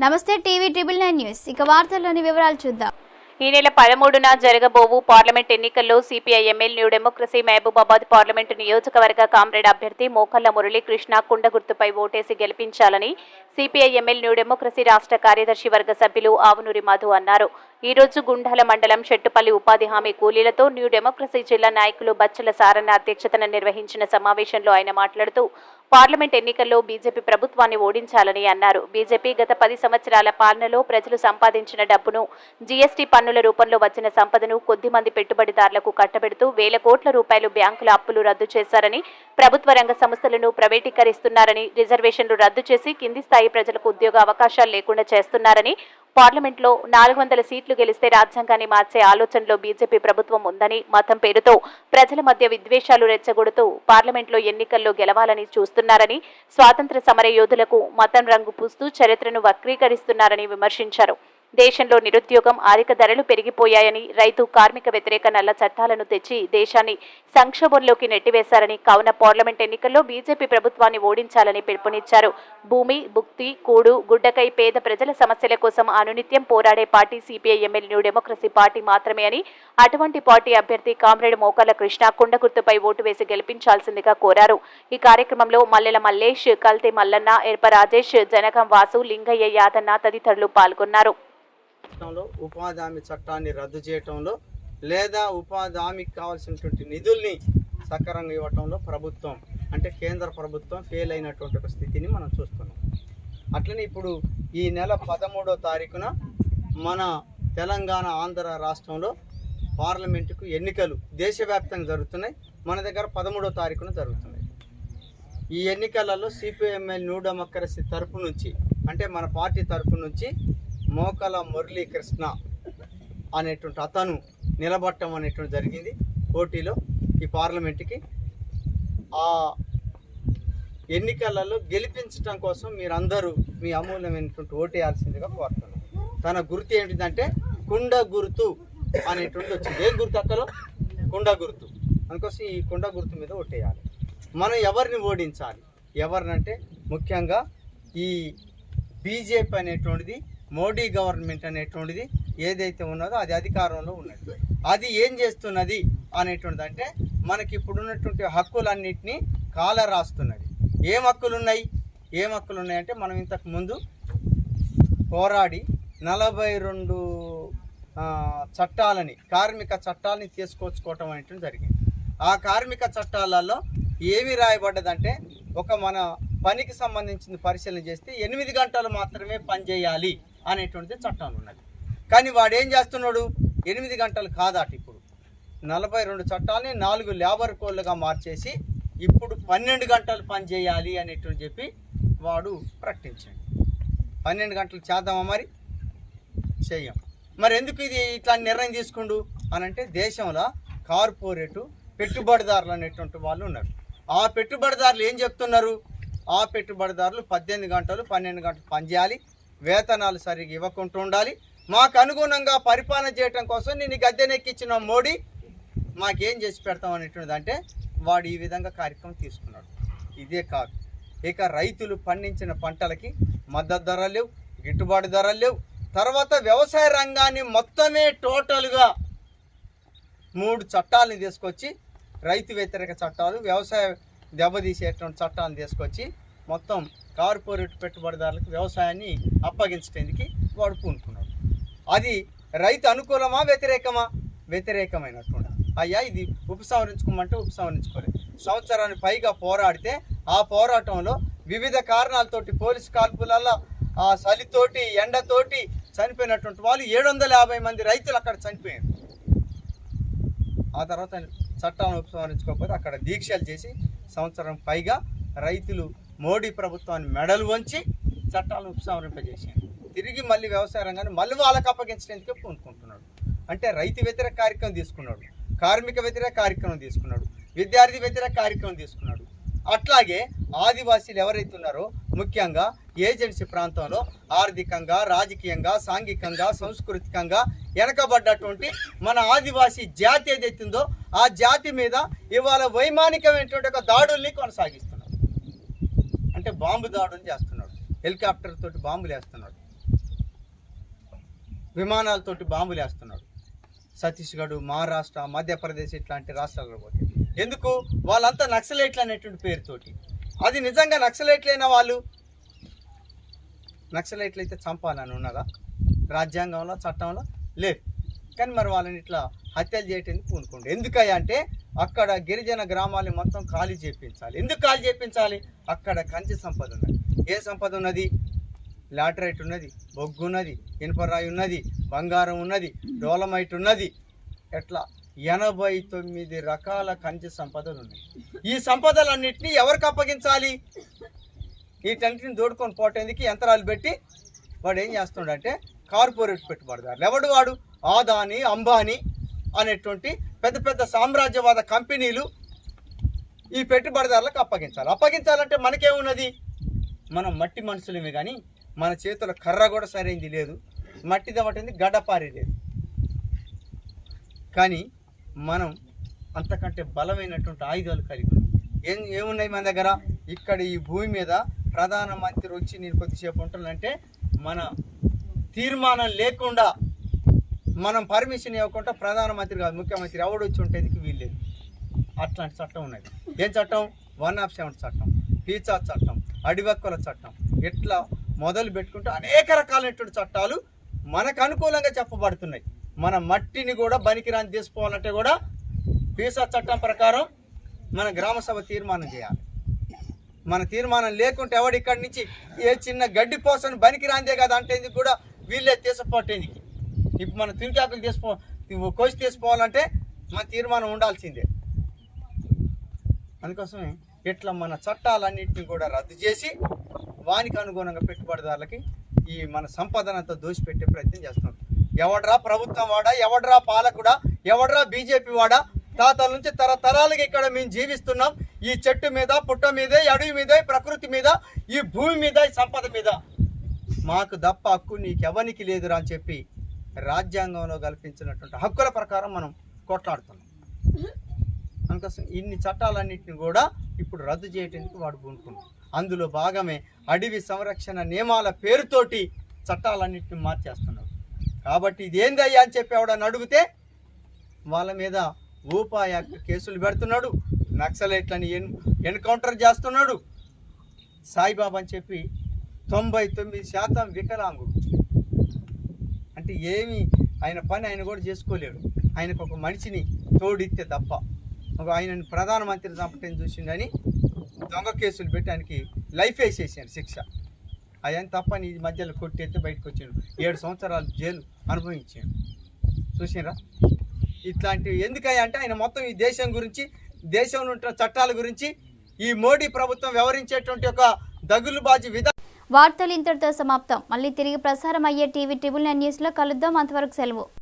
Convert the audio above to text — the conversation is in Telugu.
నమస్తే టీవీ ట్రిబుల్ 9 న్యూస్. ఇక వార్తల్లోని వివరాలు చూద్దాం. ఈ నెల 13న జరగబోవు పార్లమెంట్ ఎన్నికల్లో CPI MLA new democracy Mahabubabad parliament నియోజకవర్గ కామ్రేడ్ అభ్యర్థి మోకల్ల మురళీకృష్ణ కుండ గుర్తుపై ఓటేసి గెలిపించాలని సిపిఐ ఎమ్మెల్యే న్యూ డెమోక్రసీ రాష్ట్ర కార్యదర్శి వర్గ సభ్యులు ఆవునూరి మధు అన్నారు. ఈ రోజు గుండాల మండలం షెట్టుపల్లి ఉపాధి హామీ కూలీలతో న్యూ డెమోక్రసీ జిల్లా నాయకులు బచ్చల సారన్న అధ్యక్షతన నిర్వహించిన సమావేశంలో ఆయన మాట్లాడుతూ పార్లమెంట్ ఎన్నికల్లో బీజేపీ ప్రభుత్వాన్ని ఓడించాలని అన్నారు. బీజేపీ గత 10 సంవత్సరాల పాలనలో ప్రజలు సంపాదించిన డబ్బును, జీఎస్టీ పన్నుల రూపంలో వచ్చిన సంపదను కొద్దిమంది పెట్టుబడిదారులకు కట్టబెడుతూ వేల కోట్ల రూపాయలు బ్యాంకుల అప్పులు రద్దు చేశారని, ప్రభుత్వ రంగ సంస్థలను ప్రైవేటీకరిస్తున్నారని, రిజర్వేషన్లు రద్దు చేసి కింది స్థాయి ప్రజలకు ఉద్యోగ అవకాశాలు లేకుండా చేస్తున్నారని, పార్లమెంట్లో 400 సీట్లు గెలిస్తే రాజ్యాంగాన్ని మార్చే ఆలోచనలో బీజేపీ ప్రభుత్వం ఉందని, మతం పేరుతో ప్రజల మధ్య విద్వేషాలు రెచ్చగొడుతూ పార్లమెంట్లో ఎన్నికల్లో గెలవాలని చూస్తున్నారని, స్వాతంత్ర సమర యోధులకు మతం రంగు పూస్తూ చరిత్రను వక్రీకరిస్తున్నారని విమర్శించారు. దేశంలో నిరుద్యోగం, అధిక ధరలు పెరిగిపోయాయని, రైతు కార్మిక వ్యతిరేక నల్ల చట్టాలను తెచ్చి దేశాన్ని సంక్షోభంలోకి నెట్టివేశారని, కావున పార్లమెంట్ ఎన్నికల్లో బీజేపీ ప్రభుత్వాన్ని ఓడించాలని పిలుపునిచ్చారు. భూమి, భుక్తి, కూడు, గుడ్డకై పేద ప్రజల సమస్యల కోసం అనునిత్యం పోరాడే party CPI MLA new democracy party మాత్రమే అని, అటువంటి పార్టీ అభ్యర్థి కామ్రేడ్ మోకల్ల కృష్ణ కుండ గుర్తుపై ఓటు వేసి గెలిపించాల్సిందిగా కోరారు. ఈ కార్యక్రమంలో మల్లెల మల్లేష్, కల్తే మల్లన్న, ఎర్ప రాజేష్, జనగం వాసు, లింగయ్య యాదన్న తదితరులు పాల్గొన్నారు. ఉపాధి హామీ చట్టాన్ని రద్దు చేయటంలో లేదా ఉపాధి హామీకి కావాల్సినటువంటి నిధుల్ని సక్రమంగా ఇవ్వటంలో ప్రభుత్వం అంటే కేంద్ర ప్రభుత్వం ఫెయిల్ అయినటువంటి ఒక స్థితిని మనం చూస్తున్నాం. అట్లనే ఇప్పుడు ఈ నెల 13వ తారీఖున మన తెలంగాణ, ఆంధ్ర రాష్ట్రంలో పార్లమెంటుకు ఎన్నికలు దేశవ్యాప్తంగా జరుగుతున్నాయి. మన దగ్గర 13వ తారీఖున జరుగుతున్నాయి. ఈ ఎన్నికలలో సిపిఎంఎల్ న్యూ డెమోక్రసీ తరపు నుంచి అంటే మన పార్టీ తరపు నుంచి మోకల మురళీకృష్ణ అనేటువంటి అతను నిలబట్టం అనేటువంటి జరిగింది పోటీలో ఈ పార్లమెంటుకి. ఆ ఎన్నికలలో గెలిపించడం కోసం మీరందరూ మీ అమూల్యమైనటువంటి ఓటేయాల్సిందిగా కోరుతున్నాను. తన గుర్తు ఏంటిదంటే కుండ గుర్తు అనేటువంటి వచ్చింది. ఏం గుర్తు అక్కలో? కుండ గుర్తు. అందుకోసం ఈ కుండ గుర్తు మీద ఓటేయాలి. మనం ఎవరిని ఓడించాలి? ఎవరినంటే ముఖ్యంగా ఈ బీజేపీ అనేటువంటిది, మోడీ గవర్నమెంట్ అనేటువంటిది ఏదైతే ఉన్నదో అది అధికారంలో ఉన్నది. అది ఏం చేస్తున్నది అనేటువంటిది అంటే మనకి ఇప్పుడున్నటువంటి హక్కులన్నింటినీ కాల రాస్తున్నది. ఏం హక్కులు ఉన్నాయంటే మనం ఇంతకు ముందు పోరాడి 42 చట్టాలని, కార్మిక చట్టాలని తీసుకొచ్చుకోవటం అనేటువంటి జరిగింది. ఆ కార్మిక చట్టాలలో ఏమి రాయబడ్డదంటే మన పనికి సంబంధించిన పరిశీలన చేస్తే 8 గంటలు మాత్రమే పనిచేయాలి అనేటువంటిది చట్టం ఉన్నది. కానీ వాడు ఏం చేస్తున్నాడు? 8 గంటలు కాదాట. ఇప్పుడు 42 చట్టాలని 4 లేబర్ కోడ్లుగా మార్చేసి ఇప్పుడు 12 గంటలు పని చేయాలి అనేటువంటి చెప్పి వాడు ప్రకటించాడు. 12 గంటలు చేద్దామా? మరి చెయ్యం. మరి ఎందుకు ఇది ఇట్లా నిర్ణయం తీసుకుండు అనంటే దేశంలో కార్పొరేటు పెట్టుబడిదారులు అనేటువంటి వాళ్ళు ఉన్నారు. ఆ పెట్టుబడిదారులు ఏం చెప్తున్నారు? ఆ పెట్టుబడిదారులు 18 గంటలు 12 గంటలు పనిచేయాలి, వేతనాలు సరిగ్గా ఇవ్వకుండా ఉండాలి, మాకు అనుగుణంగా పరిపాలన చేయటం కోసం నేను గద్దెనెక్కించిన మోడీ మాకేం చేసి పెడతాం అనేటువంటిది అంటే వాడు ఈ విధంగా కార్యక్రమం తీసుకున్నాడు. ఇదే కాదు, ఇక రైతులు పండించిన పంటలకి మద్దతు ధరలు లేవు, గిట్టుబాటు ధరలు లేవు. తర్వాత వ్యవసాయ రంగాన్ని మొత్తమే టోటల్గా 3 చట్టాలను తీసుకొచ్చి, రైతు వ్యతిరేక చట్టాలు, వ్యవసాయ దెబ్బతీసేటువంటి చట్టాలను తీసుకొచ్చి మొత్తం కార్పొరేట్ పెట్టుబడిదారులకు వ్యవసాయాన్ని అప్పగించడానికి వాడు పూనుకున్నాడు. అది రైతు అనుకూలమా వ్యతిరేకమా? వ్యతిరేకమైనటువంటి. అయ్యా ఇది ఉపసంహరించుకోమంటే ఉపసంహరించుకోలేదు. సంవత్సరానికి పైగా పోరాడితే ఆ పోరాటంలో వివిధ కారణాలతోటి పోలీసు కాల్పులలో ఆ చలితోటి ఎండతోటి చనిపోయినటువంటి వాళ్ళు 750 మంది రైతులు అక్కడ చనిపోయారు. ఆ తర్వాత చట్టాలను ఉపసంహరించుకోకపోతే అక్కడ దీక్షలు చేసి సంవత్సరం పైగా రైతులు మోడీ ప్రభుత్వాన్ని మెడలు వంచి చట్టాలను ఉపసంహరింపజేసారు. తిరిగి మళ్ళీ వ్యవసాయ రంగాన్ని మళ్ళీ వాళ్ళకి అప్పగించడానికే పూనుకుంటున్నాడు. అంటే రైతు వ్యతిరేక కార్యక్రమం తీసుకున్నాడు, కార్మిక వ్యతిరేక కార్యక్రమం తీసుకున్నాడు, విద్యార్థి వ్యతిరేక కార్యక్రమం తీసుకున్నాడు. అట్లాగే ఆదివాసీలు ఎవరైతే ఉన్నారో ముఖ్యంగా ఏజెన్సీ ప్రాంతంలో ఆర్థికంగా, రాజకీయంగా, సాంఘికంగా, సాంస్కృతికంగా వెనకబడ్డటువంటి మన ఆదివాసీ జాతి ఏదైతుందో ఆ జాతి మీద ఇవాళ వైమానికమైనటువంటి ఒక దాడుల్ని కొనసాగిస్తున్నాడు. అంటే బాంబు దాడులు చేస్తున్నాడు, హెలికాప్టర్ తోటి బాంబులు వేస్తున్నాడు. విమానాలతోటి బాంబులు వేస్తున్నాడు. ఛత్తీస్గఢ్, మహారాష్ట్ర, మధ్యప్రదేశ్ ఇట్లాంటి రాష్ట్రాల్లో పోతే ఎందుకు? వాళ్ళంతా నక్సలైట్లు అనేటువంటి పేరుతోటి. అది నిజంగా నక్సలైట్లైన వాళ్ళు నక్సలైట్లు అయితే చంపాలని ఉన్నదా? రాజ్యాంగంలో చట్టంలో లేదు. కానీ మరి వాళ్ళని ఇట్లా హత్యలు చేయటానికి పూనుకోండి. ఎందుకయ్యా అంటే అక్కడ గిరిజన గ్రామాన్ని మొత్తం ఖాళీ చేయించాలి. ఎందుకు ఖాళీ చేయించాలి? అక్కడ కంచి సంపద ఉన్నది. ఏ సంపద ఉన్నది? లాటరైట్ ఉన్నది, బొగ్గు ఉన్నది, ఇనుపరాయి ఉన్నది, బంగారం ఉన్నది, డోలమైట్ ఉన్నది. ఎట్లా 89 రకాల కంచి సంపదలు ఉన్నాయి. ఈ సంపదలన్నింటినీ ఎవరికి అప్పగించాలి? వీటన్నిటిని దోడుకొని పోటేందుకు యంత్రాలు పెట్టి వాడు ఏం చేస్తున్నాడంటే కార్పొరేట్ పెట్టుబడిదారులు. ఎవడు వాడు? ఆదాని, అంబానీ అనేటువంటి పెద్ద పెద్ద సామ్రాజ్యవాద కంపెనీలు ఈ పెట్టుబడిదారులకు అప్పగించాలంటే మనకేమున్నది? మనం మట్టి మనుషులమే కానీ మన చేతుల కర్ర కూడా సరైంది లేదు, మట్టి దవటింది గడ్డపారి లేదు. కానీ మనం అంతకంటే బలమైనటువంటి ఆయుధాలు కలిగి ఏమున్నాయి మన దగ్గర? ఇక్కడ ఈ భూమి మీద ప్రధానమంత్రి వచ్చి నేను కొద్దిసేపు ఉంటుందంటే మన తీర్మానం లేకుండా, మనం పర్మిషన్ ఇవ్వకుండా ప్రధానమంత్రి కాదు ముఖ్యమంత్రి ఎవడు వచ్చి ఉండేందుకు వీల్లేదు. అట్లాంటి చట్టం ఉన్నది. ఏం చట్టం? 107 చట్టం, పీచా చట్టం, అడివక్కుల చట్టం, ఇట్లా మొదలు పెట్టుకుంటూ అనేక రకాలైనటువంటి చట్టాలు మనకు అనుకూలంగా చెప్పబడుతున్నాయి. మన మట్టిని కూడా బనికిరాని తీసుకోవాలంటే కూడా పీసా చట్టం ప్రకారం మన గ్రామసభ తీర్మానం చేయాలి. మన తీర్మానం లేకుంటే ఎవడు ఇక్కడి నుంచి ఏ చిన్న గడ్డి పోసను బనికిరాందే కదా అంటే కూడా వీళ్ళే తీసుకోవటానికి. ఇప్పుడు మన తునికాకులు కోసి తీసుకోవాలంటే మన తీర్మానం ఉండాల్సిందే. అందుకోసమే ఇట్లా మన చట్టాలన్నింటినీ కూడా రద్దు చేసి వానికి అనుగుణంగా పెట్టుబడిదారులకి ఈ మన సంపదనంతా దోసిపెట్టే ప్రయత్నం చేస్తున్నారు. ఎవడ్రా ప్రభుత్వం వాడా? ఎవడ్రా పాలకుడా? ఎవడ్రా బీజేపీ వాడా? తాతల నుంచి తరతరాలుగా ఇక్కడ మేము జీవిస్తున్నాం. ఈ చెట్టు మీద, పుట్ట మీద, అడవి మీద, ప్రకృతి మీద, ఈ భూమి మీద, ఈ సంపద మీద మాకు దప్ప హక్కు నీకెవరికి లేదురా అని చెప్పి రాజ్యాంగంలో కల్పించినటువంటి హక్కుల ప్రకారం మనం కొట్లాడుతున్నాం. అందుకోసం ఇన్ని చట్టాలన్నింటినీ కూడా ఇప్పుడు రద్దు చేయడానికి వాడు పూనుకున్నాం. అందులో భాగమే అడవి సంరక్షణ నియమాల పేరుతోటి చట్టాలన్నింటినీ మార్చేస్తున్నాడు. కాబట్టి ఇది ఏందయ్యా అని చెప్పి ఎవడని అడిగితే వాళ్ళ మీద ఊపా యాక్ట్ కేసులు పెడుతున్నాడు, నక్సలైట్లని ఎన్కౌంటర్ చేస్తున్నాడు. సాయిబాబా అని చెప్పి 99% వికలాంగుడు. అంటే ఏమి ఆయన పని ఆయన కూడా చేసుకోలేడు. ఆయనకు ఒక మనిషిని తోడిస్తే తప్ప. ఆయనని ప్రధానమంత్రి చంపటం చూసిండని దొంగ కేసులు పెట్టి ఆయనకి లైఫ్ వేసేసాను శిక్ష. ఆయన తప్ప నీ మధ్యలో కొట్టేస్తే బయటకు వచ్చాడు. 7 సంవత్సరాలు జైలు అనుభవించాడు. చూసినరా? ఇట్లాంటివి ఎందుకయ్యా అంటే ఆయన మొత్తం ఈ దేశం గురించి, దేశంలో ఉంటున్న చట్టాల గురించి ఈ మోడీ ప్రభుత్వం వ్యవహరించేటువంటి ఒక దగులుబాజీ విధానం. వార్తలు ఇంతటితో సమాప్తం. మళ్ళీ తిరిగి ప్రసారం అయ్యే టీవీ 999 న్యూస్లో కలుద్దాం. అంతవరకు సెలవు.